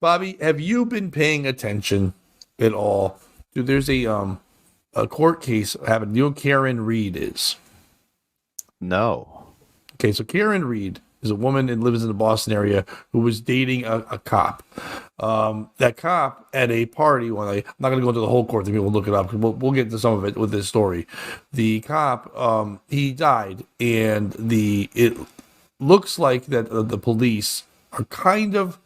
Bobby, have you been paying attention at all? Dude, there's a court case happened. You know who Karen Reed is? No. Okay, so Karen Reed is a woman and lives in the Boston area who was dating a cop. That cop at a party one night, I'm not going to go into the whole court thing, we'll look it up, because we'll get into some of it with this story. The cop, he died, and it looks like that the police are kind of,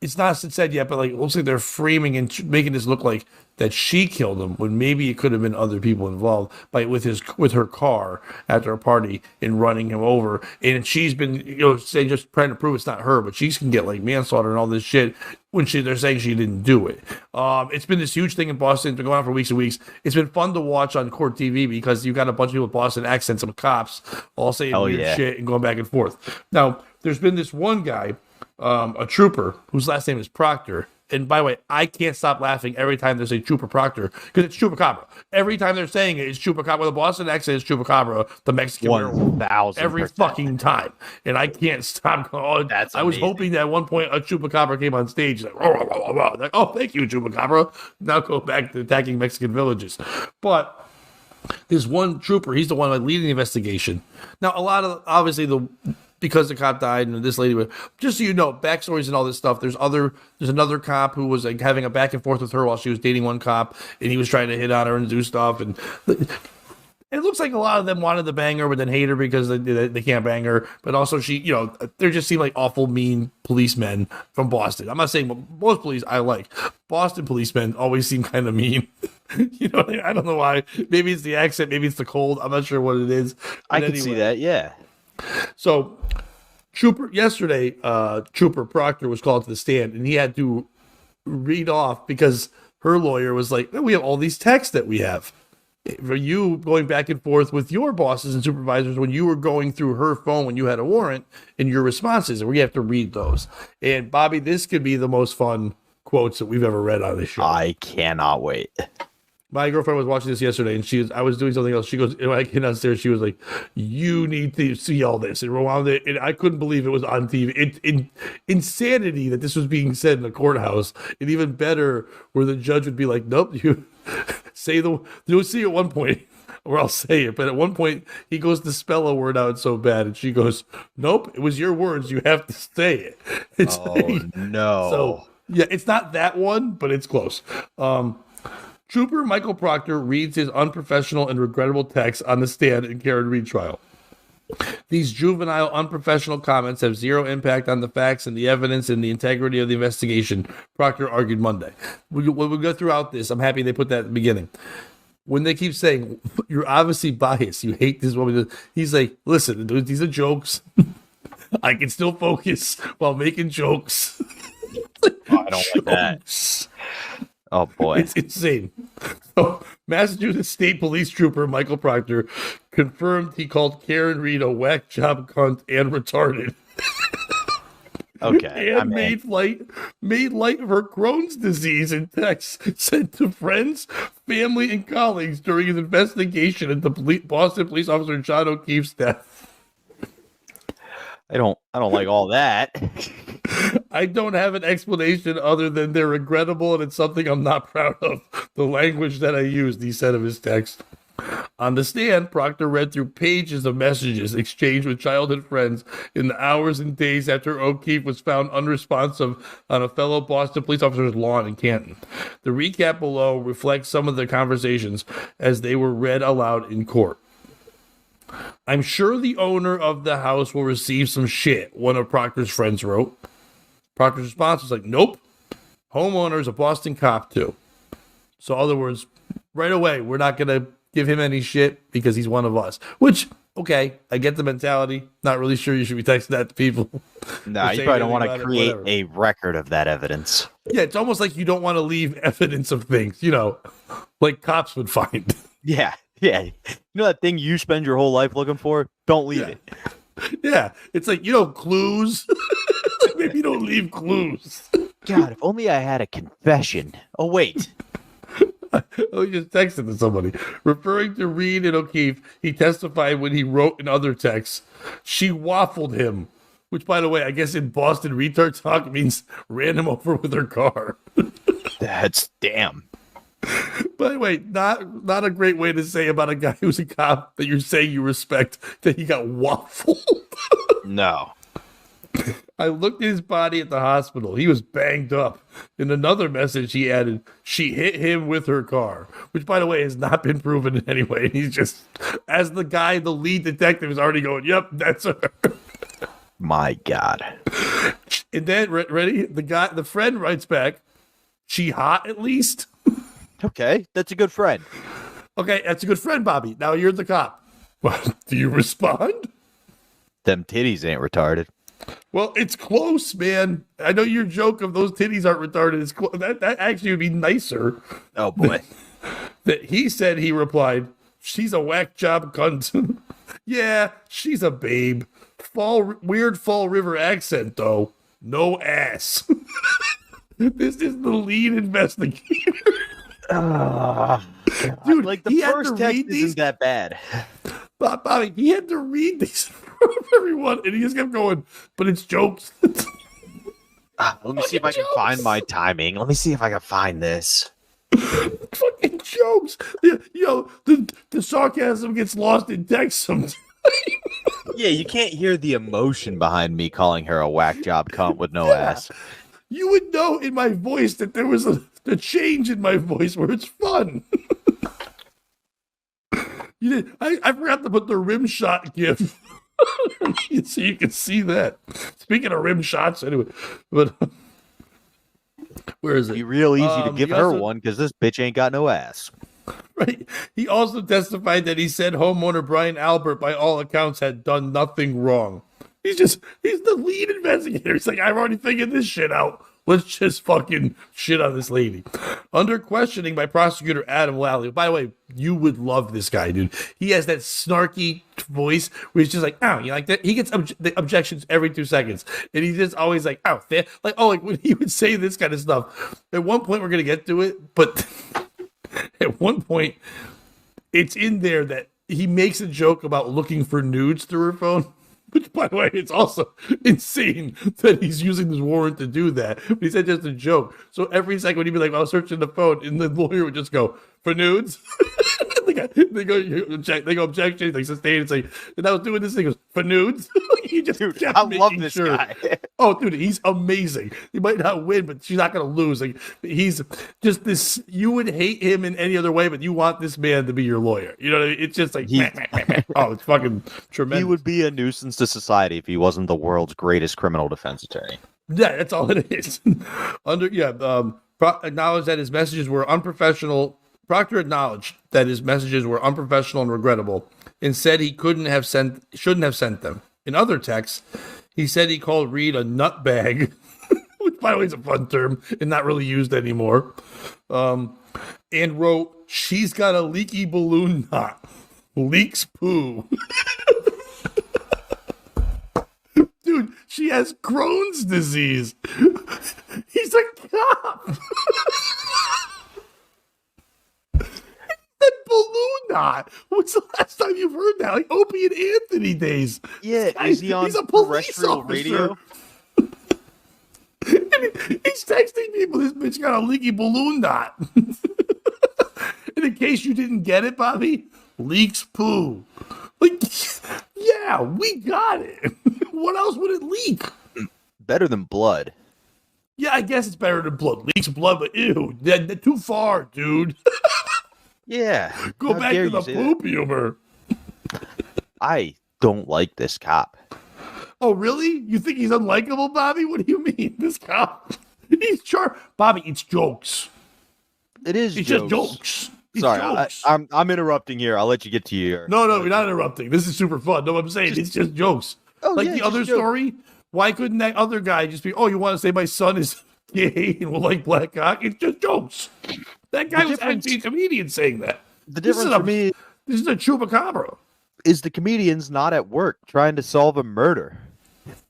it's not said yet, but like it looks like they're framing and making this look like that she killed him, when maybe it could have been other people involved, with her car after a party and running him over. And she's been, saying, just trying to prove it's not her, but she can get like manslaughter and all this shit when they're saying she didn't do it. It's been this huge thing in Boston. It's been going on for weeks and weeks. It's been fun to watch on court TV because you've got a bunch of people with Boston accents and cops all saying weird shit and going back and forth. Now, there's been this one guy, a trooper, whose last name is Proctor. And by the way, I can't stop laughing every time they say Trooper-Proctor, because it's Chupacabra. Every time they're saying it, it's Chupacabra. The Boston accent is Chupacabra, the Mexican werewolf. 1,000%. Every fucking time. And I can't stop going, I was hoping that at one point a Chupacabra came on stage, like, oh, thank you, Chupacabra. Now go back to attacking Mexican villages. But this one trooper, he's the one leading the investigation. Now, a lot of, obviously, because the cop died and this lady was, just so you know, backstories and all this stuff. There's another cop who was like having a back and forth with her while she was dating one cop, and he was trying to hit on her and do stuff. And it looks like a lot of them wanted to bang her, but then hate her because they can't bang her. But also she, they just seem like awful, mean policemen from Boston. I'm not saying most police I like. Boston policemen always seem kind of mean. I don't know why. Maybe it's the accent, maybe it's the cold. I'm not sure what it is. But I can see that, yeah. So, yesterday, Trooper Proctor was called to the stand, and he had to read off because her lawyer was like, we have all these texts that we have. For you going back and forth with your bosses and supervisors when you were going through her phone when you had a warrant and your responses, and we have to read those. And Bobby, this could be the most fun quotes that we've ever read on this show. I cannot wait. My girlfriend was watching this yesterday, and I was doing something else. She goes, when I came downstairs, she was like, you need to see all this. And rewound it, and I couldn't believe it was on TV. Insanity that this was being said in the courthouse. And even better, where the judge would be like, nope, you'll see at one point, or I'll say it. But at one point, he goes to spell a word out so bad, and she goes, nope, it was your words. You have to say it. No. So, yeah, it's not that one, but it's close. Trooper Michael Proctor reads his unprofessional and regrettable text on the stand in Karen Reed trial. These juvenile, unprofessional comments have zero impact on the facts and the evidence and the integrity of the investigation, Proctor argued Monday. When we go throughout this, I'm happy they put that at the beginning. When they keep saying, you're obviously biased, you hate this woman, he's like, listen, these are jokes. I can still focus while making jokes. I don't like that. Oh, boy. It's insane. So, Massachusetts State Police Trooper Michael Proctor confirmed he called Karen Reed a whack job cunt and retarded. Okay. And made light of her Crohn's disease in texts sent to friends, family, and colleagues during his investigation into Boston police officer John O'Keefe's death. I don't like all that. I don't have an explanation other than they're regrettable and it's something I'm not proud of. The language that I used, he said of his text. On the stand, Proctor read through pages of messages exchanged with childhood friends in the hours and days after O'Keefe was found unresponsive on a fellow Boston police officer's lawn in Canton. The recap below reflects some of the conversations as they were read aloud in court. I'm sure the owner of the house will receive some shit, one of Proctor's friends wrote. Proctor's response was like, nope. Homeowner's a Boston cop too. So in other words, right away, we're not going to give him any shit because he's one of us. Which, okay, I get the mentality. Not really sure you should be texting that to people. No, you probably don't want to create a record of that evidence. Yeah, it's almost like you don't want to leave evidence of things, like cops would find. Yeah. Yeah. You know that thing you spend your whole life looking for? Don't leave it. Yeah. It's like, clues. Maybe you don't leave clues. God, if only I had a confession. Oh, wait. He just texted to somebody. Referring to Reed and O'Keefe, he testified when he wrote in other texts, she waffled him. which, by the way, I guess in Boston retard talk means ran him over with her car. That's damn. By the way, not a great way to say about a guy who's a cop that you're saying you respect that he got waffled. No. I looked at his body at the hospital. He was banged up. In another message, he added, she hit him with her car, which, by the way, has not been proven in any way. He's just, as the guy, the lead detective is already going, yep, that's her. My God. And then, ready? The friend writes back, she hot at least? Okay, that's a good friend. Okay, that's a good friend, Bobby. Now you're the cop. Well, do you respond? Them titties ain't retarded. Well, it's close, man. I know your joke of those titties aren't retarded. It's that actually would be nicer. Oh, boy. That he said, he replied, she's a whack job cunt. Yeah, she's a babe. Weird Fall River accent, though. No ass. This is the lead investigator. Dude, like the first text isn't that bad. Bobby, he had to read these in front of everyone, and he just kept going, but it's jokes. Let me see if I can find my timing. Let me see if I can find this. Fucking jokes. You know, the sarcasm gets lost in text sometimes. Yeah, you can't hear the emotion behind me calling her a whack job cunt with no ass. You would know in my voice that there was a change in my voice where it's fun. You did. I forgot to put the rim shot gif so you can see that. Speaking of rim shots, anyway, but where is it? It'd be real easy to give her one because this bitch ain't got no ass. Right. He also testified that he said homeowner Brian Albert, by all accounts, had done nothing wrong. He's the lead investigator. He's like, I've already figured this shit out. Let's just fucking shit on this lady. Under questioning by prosecutor Adam Lally. By the way, you would love this guy, dude. He has that snarky voice where he's just like, oh, you like that? He gets the objections every 2 seconds. And he's just always like, oh, like when he would say this kind of stuff. At one point, we're going to get to it, but at one point, it's in there that he makes a joke about looking for nudes through her phone. Which, by the way, it's also insane that he's using this warrant to do that. But he said just a joke. So every second when he'd be like, I was searching the phone, and the lawyer would just go, for nudes? they go objection, like sustain. It's like, and I was doing this thing, goes, for nudes? He just dude, I love this guy. Oh, dude, he's amazing. He might not win, but she's not going to lose. Like, he's just this, you would hate him in any other way, but you want this man to be your lawyer. You know what I mean? It's just like, oh, it's fucking tremendous. He would be a nuisance to society if he wasn't the world's greatest criminal defense attorney. Yeah, that's all it is. Acknowledged that his messages were unprofessional. Proctor acknowledged that his messages were unprofessional and regrettable, and said he shouldn't have sent them. In other texts, he said he called Reed a nutbag, which, by the way, is a fun term and not really used anymore. And wrote, "She's got a leaky balloon knot, leaks poo." Dude, she has Crohn's disease. He's a cop. That balloon knot. What's the last time you've heard that? Like Opie and Anthony days. Yeah, is he on he's a police terrestrial officer. radio? He's texting people, this bitch got a leaky balloon knot. And in case you didn't get it, Bobby, leaks poo. Like, yeah, we got it. What else would it leak? Better than blood. Yeah, I guess it's better than blood. Leaks blood, but ew, too far, dude. Yeah. Go back to the poop humor. I don't like this cop. Oh, really? You think he's unlikable, Bobby? What do you mean? This cop? He's Bobby, it's jokes. It is It's jokes. just jokes. It's Sorry, jokes. I'm interrupting here. I'll let you get to your... No, we're not interrupting. This is super fun. No, I'm saying it's just jokes. Oh, like yeah, the other jokes. story, why couldn't that other guy just be, oh, you want to say my son is gay and will like black cock? It's just jokes. That guy was actually a comedian saying that. The difference for me This is a chupacabra. is the comedian's not at work trying to solve a murder.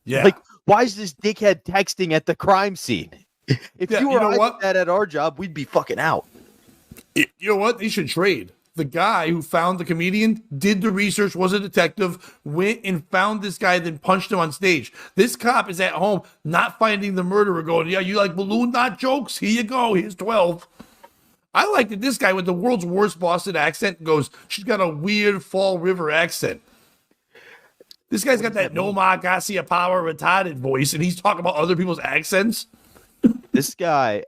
Yeah. Like, why is this dickhead texting at the crime scene? If Yeah, you you were know like what? that at our job, we'd be fucking out. You know what? They should trade. The guy who found the comedian did the research, was a detective, went and found this guy, then punched him on stage. This cop is at home not finding the murderer, going, yeah, you like balloon knot jokes? Here you go. Here's 12. I like that this guy with the world's worst Boston accent goes, she's got a weird Fall River accent. This guy's got that Noma Garcia Power retarded voice, and he's talking about other people's accents. This guy,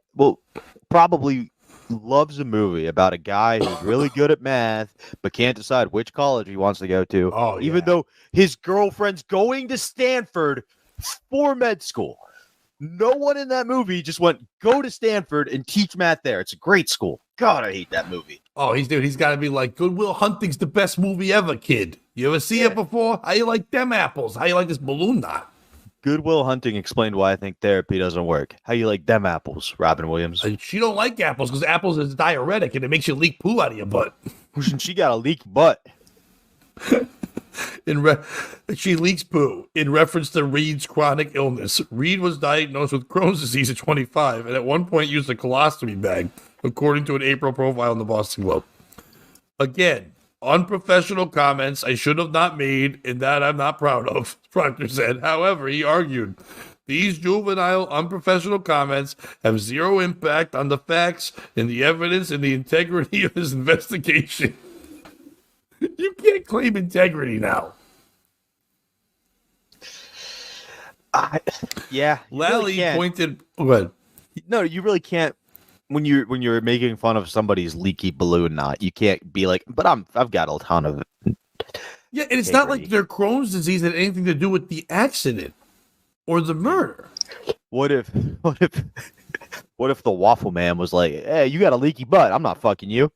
probably loves a movie about a guy who's really good at math but can't decide which college he wants to go to. Oh, even though his girlfriend's going to Stanford for med school. No one in that movie just went, go to Stanford and teach math there. It's a great school. God, I hate that movie. Oh, he's got to be like, Good Will Hunting's the best movie ever, kid. You ever see it before? How you like them apples? How you like this balloon knot? Good Will Hunting explained why I think therapy doesn't work. How you like them apples, Robin Williams? She don't like apples because apples is diuretic and it makes you leak poo out of your butt. She got a leak butt. She leaks poo in reference to Reed's chronic illness. Reed was diagnosed with Crohn's disease at 25 and at one point used a colostomy bag, according to an April profile in the Boston Globe. Again, unprofessional comments I should have not made and that I'm not proud of, Proctor said. However, he argued, these juvenile, unprofessional comments have zero impact on the facts and the evidence and the integrity of his investigation. You can't claim integrity now. Lally really pointed. What? No, you really can't. When you're making fun of somebody's leaky balloon knot, you can't be like, but I've got a ton of it. Yeah, and it's not like their Crohn's disease had anything to do with the accident or the murder. What if the waffle man was like, hey, you got a leaky butt, I'm not fucking you.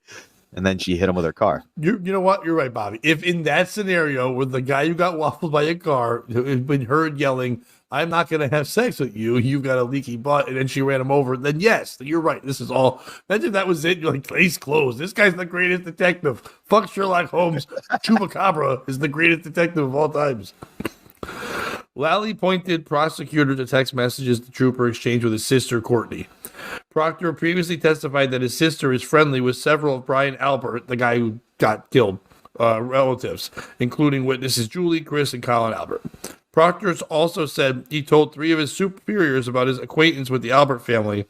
And then she hit him with her car. You know what? You're right, Bobby. If in that scenario where the guy who got waffled by a car has been heard yelling, I'm not going to have sex with you, you've got a leaky butt, and then she ran him over, then yes, you're right. This is all. Imagine if that was it. You're like, case closed. This guy's the greatest detective. Fuck Sherlock Holmes. Chupacabra is the greatest detective of all times. Lally pointed prosecutor to text messages the trooper exchanged with his sister, Courtney. Proctor previously testified that his sister is friendly with several of Brian Albert, the guy who got killed, relatives, including witnesses Julie, Chris, and Colin Albert. Proctor also said he told 3 of his superiors about his acquaintance with the Albert family,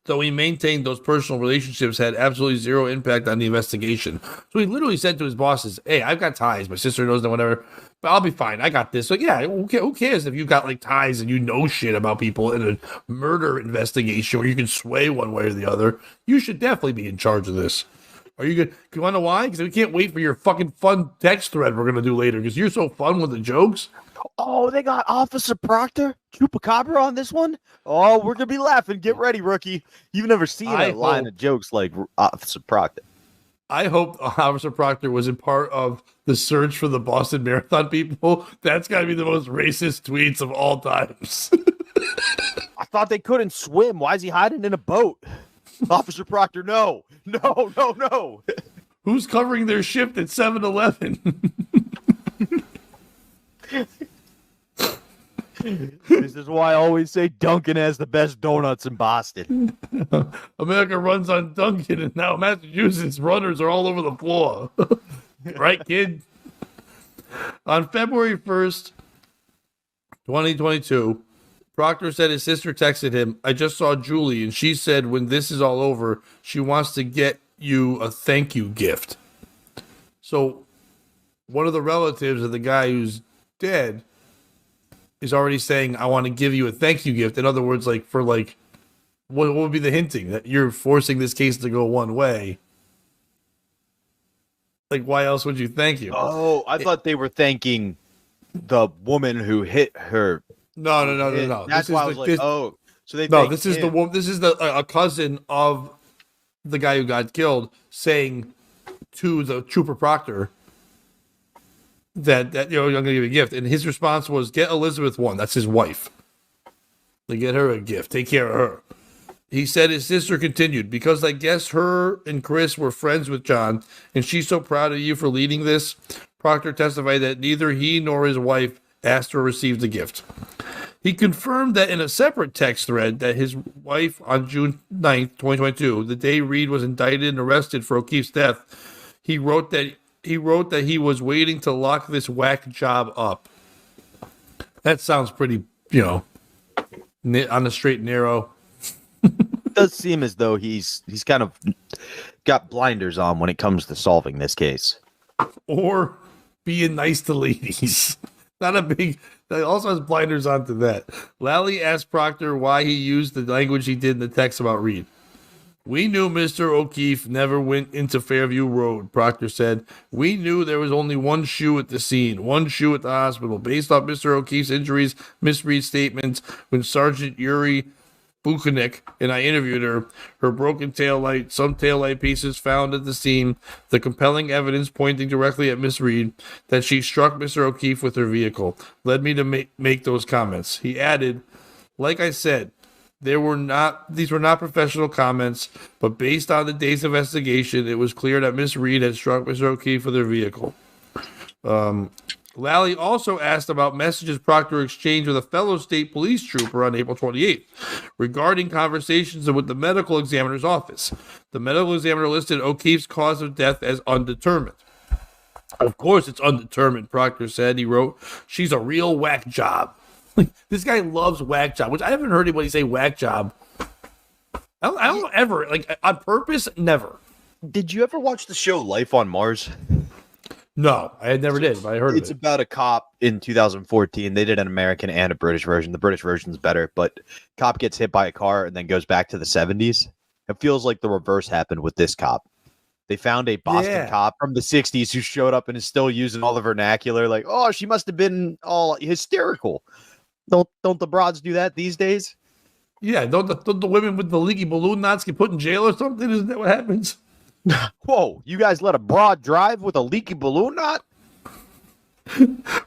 though he maintained those personal relationships had absolutely zero impact on the investigation. So he literally said to his bosses, hey, I've got ties. My sister knows them, whatever, but I'll be fine. I got this. So yeah, who cares if you've got like ties and you know shit about people in a murder investigation where you can sway one way or the other? You should definitely be in charge of this. Are you good? You want to know why? Because we can't wait for your fucking fun text thread we're going to do later because you're so fun with the jokes. Oh, they got Officer Proctor, Chupacabra on this one? Oh, we're going to be laughing. Get ready, rookie. You've never seen a line of jokes like Officer Proctor. I hope Officer Proctor was a part of the search for the Boston Marathon people. That's got to be the most racist tweets of all times. I thought they couldn't swim. Why is he hiding in a boat? Officer Proctor, no. Who's covering their shift at 7-Eleven? This is why I always say Dunkin' has the best donuts in Boston. America runs on Dunkin', and now Massachusetts runners are all over the floor. Right, kid? On February 1st, 2022, Proctor said his sister texted him, I just saw Julie, and she said when this is all over, she wants to get you a thank you gift. So one of the relatives of the guy who's dead is already saying, I want to give you a thank you gift. In other words, like for like, what would be the hinting? That you're forcing this case to go one way. Like, why else would you thank you? Oh, I thought they were thanking the woman who hit her. No. That's why I was like, oh. So they this is the woman. This is a cousin of the guy who got killed saying to the Trooper Proctor that I'm going to give you a gift, and his response was, "Get Elizabeth one. That's his wife. They get her a gift. Take care of her." He said his sister continued, because I guess her and Chris were friends with John, and she's so proud of you for leading this. Proctor testified that neither he nor his wife asked or received the gift. He confirmed that in a separate text thread that his wife on June 9th, 2022, the day Reed was indicted and arrested for O'Keefe's death, he wrote that he was waiting to lock this whack job up. That sounds pretty, on the straight and narrow. It does seem as though he's kind of got blinders on when it comes to solving this case. Or being nice to ladies. That also has blinders onto that. Lally asked Proctor why he used the language he did in the text about Reed. We knew Mr. O'Keefe never went into Fairview Road, Proctor said. We knew there was only one shoe at the scene, one shoe at the hospital. Based off Mr. O'Keefe's injuries, Miss Reed's statements, when Sergeant Yuri Buchanek and I interviewed her broken taillight, some taillight pieces found at the scene, the compelling evidence pointing directly at Miss Reed that she struck Mr. O'Keefe with her vehicle, led me to make those comments. He added, like I said, these were not professional comments, but based on the day's investigation, it was clear that Miss Reed had struck Mr. O'Keefe with her vehicle. Lally also asked about messages Proctor exchanged with a fellow state police trooper on April 28th regarding conversations with the medical examiner's office. The medical examiner listed O'Keefe's cause of death as undetermined. Of course it's undetermined, Proctor said. He wrote, she's a real whack job. This guy loves whack job, which I haven't heard anybody say whack job. I don't ever, on purpose, never. Did you ever watch the show Life on Mars? No, I never did, but I heard it's of it. About a cop in 2014. They did an American and a British version. The British version's better, but cop gets hit by a car and then goes back to the 70s. It feels like the reverse happened with this cop. They found a Boston cop from the 60s who showed up and is still using all the vernacular, like, oh, she must have been all hysterical. Don't the broads do that these days? Yeah, don't the women with the leaky balloon knots get put in jail or something? Isn't that what happens? Whoa, you guys let a broad drive with a leaky balloon knot?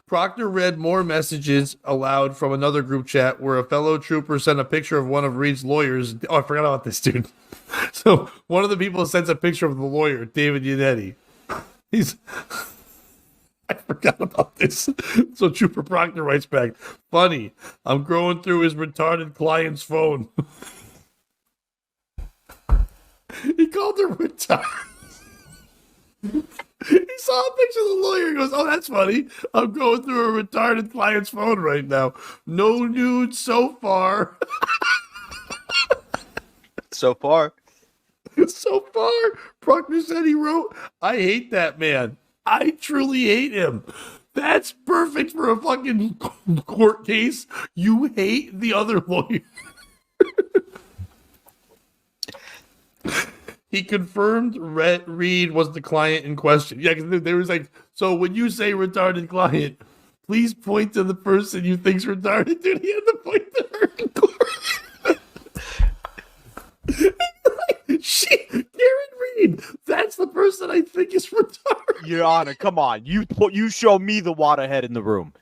Proctor read more messages aloud from another group chat where a fellow trooper sent a picture of one of Reed's lawyers. Oh, I forgot about this, dude. So one of the people sends a picture of the lawyer, David Yannetti. I forgot about this. So Trooper Proctor writes back, funny, I'm going through his retarded client's phone. He called her retarded. He saw a picture of the lawyer. He goes, oh, that's funny. I'm going through a retarded client's phone right now. No nudes so far. So far, Proctor said he wrote, I hate that man. I truly hate him. That's perfect for a fucking court case. You hate the other lawyer. He confirmed Reed was the client in question. Yeah, because there was so when you say retarded client, please point to the person you think's retarded. Dude, he had to point to her in court. Karen Reed, that's the person I think is retarded. Your Honor, come on. You show me the waterhead in the room.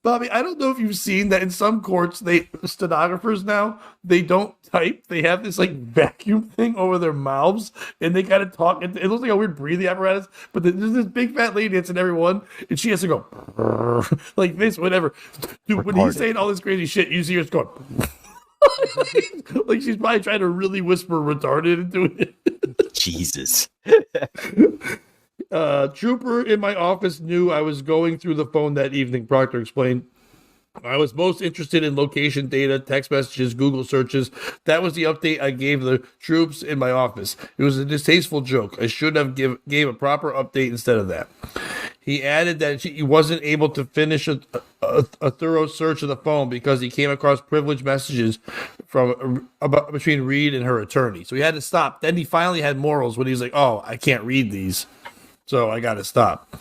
Bobby, I don't know if you've seen that in some courts, stenographers now, they don't type. They have this vacuum thing over their mouths and they gotta talk. It looks like a weird breathing apparatus, but there's this big fat lady that's in every one and she has to go like this, whatever. Dude, when he's saying all this crazy shit, you see her going like she's probably trying to really whisper retarded into it. Jesus. Trooper in my office knew I was going through the phone that evening, Proctor explained. I was most interested in location data, text messages, Google searches. That was the update I gave the troops in my office. It was a distasteful joke. I should have gave a proper update instead of that. He added that he wasn't able to finish a thorough search of the phone because he came across privileged messages between Reed and her attorney. So he had to stop. Then he finally had morals when he was like, oh, I can't read these. So I got to stop.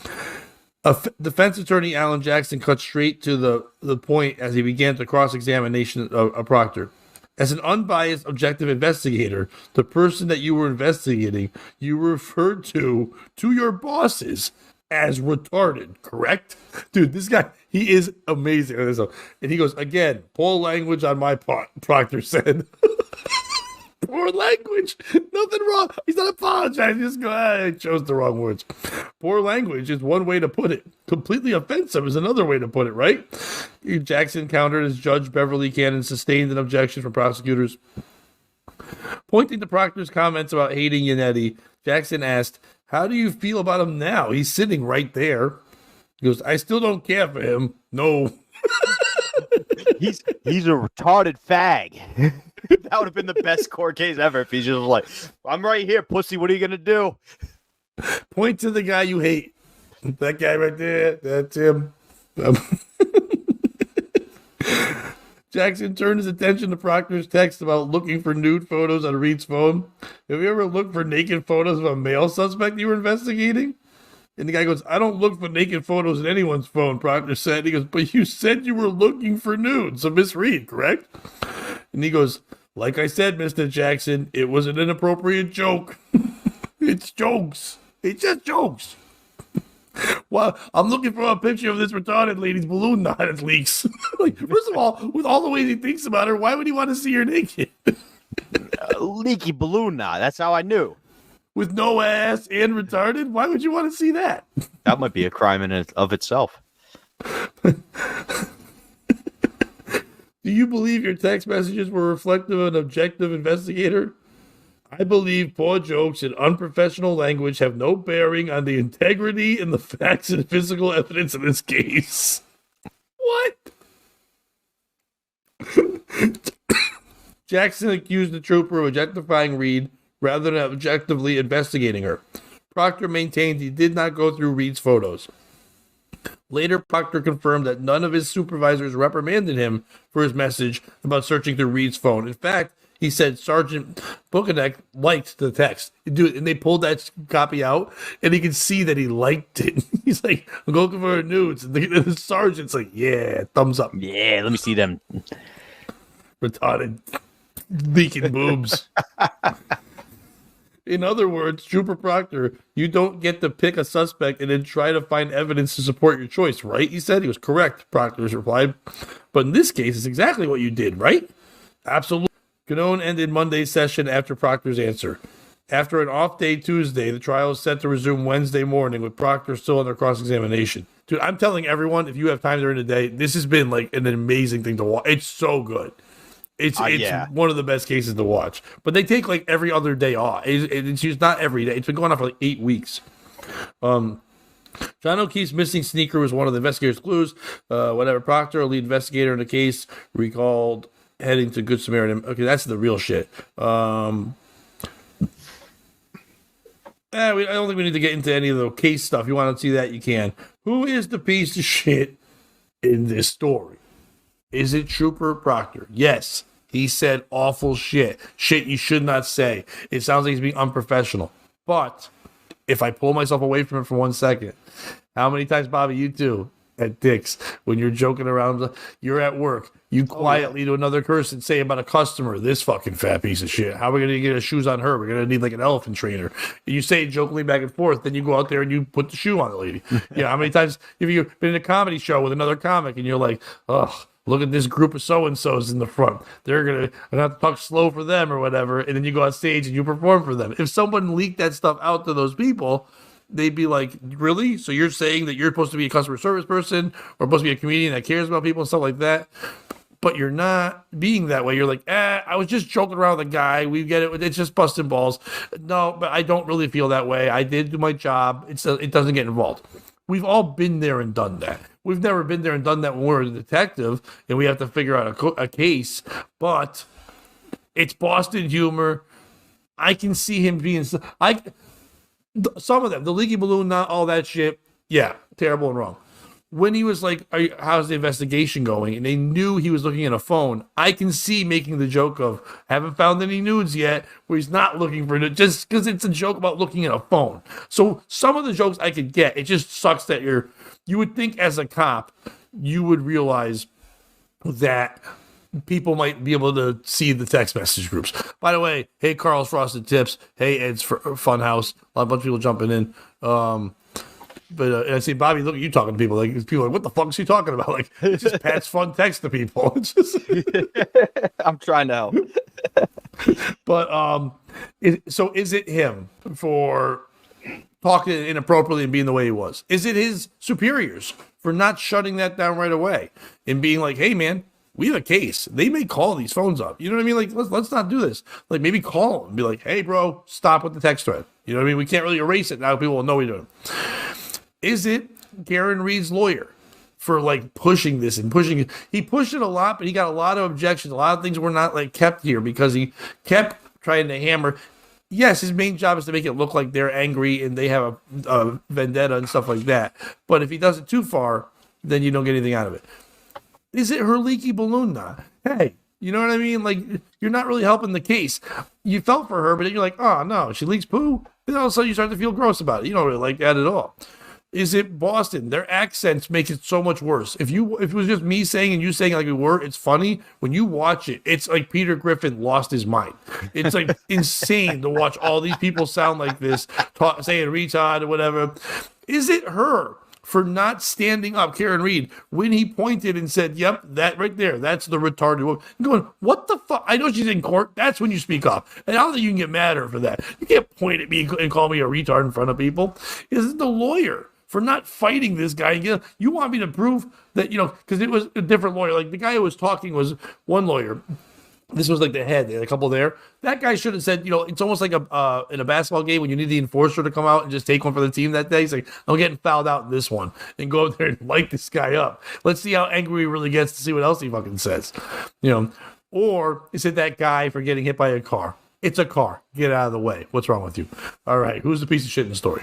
Defense attorney Alan Jackson cut straight to the point as he began the cross-examination of Proctor. As an unbiased, objective investigator, the person that you were investigating, you referred to your bosses as retarded, correct? Dude, this guy, he is amazing. And he goes, again, poor language on my part, Proctor said. Poor language. Nothing wrong. He's not apologizing. Just go, I chose the wrong words. Poor language is one way to put it. Completely offensive is another way to put it, right? Jackson countered as Judge Beverly Cannon sustained an objection from prosecutors. Pointing to Proctor's comments about hating Yannetti, Jackson asked, how do you feel about him now? He's sitting right there. He goes, I still don't care for him. No. He's a retarded fag. That would have been the best court case ever if he's just like, I'm right here, pussy. What are you going to do? Point to the guy you hate. That guy right there. That's him. Jackson turned his attention to Proctor's text about looking for nude photos on Reed's phone. Have you ever looked for naked photos of a male suspect you were investigating? And the guy goes, I don't look for naked photos in anyone's phone, Proctor said. He goes, but you said you were looking for nudes of Miss Reed, correct? And he goes, like I said, Mr. Jackson, it was an inappropriate joke. It's jokes. It's just jokes. Well, I'm looking for a picture of this retarded lady's balloon knot that leaks. Like, first of all, with all the ways he thinks about her, why would he want to see her naked? Leaky balloon knot. That's how I knew. With no ass and retarded? Why would you want to see that? That might be a crime in and of itself. Do you believe your text messages were reflective of an objective investigator? I believe poor jokes and unprofessional language have no bearing on the integrity and the facts and physical evidence in this case. What? Jackson accused the trooper of objectifying Reed rather than objectively investigating her. Proctor maintained he did not go through Reed's photos. Later, Proctor confirmed that none of his supervisors reprimanded him for his message about searching through Reed's phone. In fact, he said Sergeant Buchanek liked the text. Dude, and they pulled that copy out, and he could see that he liked it. He's like, I'm looking for nudes. And the sergeant's like, yeah, thumbs up. Yeah, let me see them. Retarded, leaking boobs. In other words, Trooper Proctor, you don't get to pick a suspect and then try to find evidence to support your choice, right? He said. He was correct, Proctor's replied. But in this case, it's exactly what you did, right? Absolutely. Canone ended Monday's session after Proctor's answer. After an off day Tuesday, the trial is set to resume Wednesday morning with Proctor still under cross-examination. Dude, I'm telling everyone, if you have time during the day, this has been like an amazing thing to watch. It's so good. It's one of the best cases to watch. But they take like every other day off. It's just not every day. It's been going on for like 8 weeks. John O'Keefe's missing sneaker was one of the investigators' clues. Proctor, a lead investigator in the case, recalled heading to Good Samaritan. Okay, that's the real shit. I don't think we need to get into any of the case stuff. If you want to see that, you can. Who is the piece of shit in this story? Is it Trooper Proctor? Yes. He said awful shit. Shit you should not say. It sounds like he's being unprofessional. But if I pull myself away from it for 1 second, how many times, Bobby, you too, at Dick's, when you're joking around, you're at work, you quietly to another person say about a customer, this fucking fat piece of shit. How are we going to get his shoes on her? We're going to need like an elephant trainer. And you say it jokingly back and forth, then you go out there and you put the shoe on the lady. How many times have you been in a comedy show with another comic and you're like, ugh, look at this group of so-and-sos in the front. They're going to have to talk slow for them or whatever. And then you go on stage and you perform for them. If someone leaked that stuff out to those people, they'd be like, really? So you're saying that you're supposed to be a customer service person or supposed to be a comedian that cares about people and stuff like that? But you're not being that way. You're like, I was just joking around with a guy. We get it. It's just busting balls. No, but I don't really feel that way. I did do my job. It doesn't get involved. We've all been there and done that. We've never been there and done that when we're a detective and we have to figure out a case. But it's Boston humor. I can see him being... some of them, the leaky balloon, not all that shit. Yeah, terrible and wrong. When he was like, how's the investigation going? And they knew he was looking at a phone. I can see making the joke of, haven't found any nudes yet, where he's not looking for nudes, just because it's a joke about looking at a phone. So some of the jokes I could get. It just sucks that you would think as a cop, you would realize that people might be able to see the text message groups. By the way, hey, Carl's Frosted Tips. Hey, Ed's Funhouse. A bunch of people jumping in. But I see Bobby, look at you talking to people. Like people are like, what the fuck is he talking about? Like, it's just Pat's fun text to people. It's just I'm trying to help. But so is it him for talking inappropriately and being the way he was? Is it his superiors for not shutting that down right away and being like, hey, man, we have a case. They may call these phones up. You know what I mean? Like, let's not do this. Like, maybe call them and be like, hey, bro, stop with the text thread. You know what I mean? We can't really erase it. Now people will know we're doing it. Is it Karen Reed's lawyer for like pushing this and pushing it? He pushed it a lot, but he got a lot of objections. A lot of things were not like kept here because he kept trying to hammer. Yes, his main job is to make it look like they're angry and they have a vendetta and stuff like that. But if he does it too far, then you don't get anything out of it. Is it her leaky balloon now? Hey, you know what I mean? Like, you're not really helping the case. You felt for her, but then you're like, oh, no, she leaks poo. Then all of a sudden you start to feel gross about it. You don't really like that at all. Is it Boston? Their accents make it so much worse. If it was just me saying and you saying like we were, it's funny. When you watch it, it's like Peter Griffin lost his mind. It's like insane to watch all these people sound like this, saying retard or whatever. Is it her for not standing up, Karen Reed, when he pointed and said, yep, that right there, that's the retarded woman? I'm going, what the fuck? I know she's in court. That's when you speak up. And I don't think you can get mad at her for that. You can't point at me and call me a retard in front of people. Is it the lawyer for not fighting this guy? You want me to prove that, because it was a different lawyer. Like the guy who was talking was one lawyer. This was like the head. They had a couple there. That guy should have said, it's almost like in a basketball game when you need the enforcer to come out and just take one for the team that day. He's like, I'm getting fouled out in this one. And go up there and light this guy up. Let's see how angry he really gets to see what else he fucking says. Or is it that guy for getting hit by a car? It's a car. Get out of the way. What's wrong with you? All right. Who's the piece of shit in the story?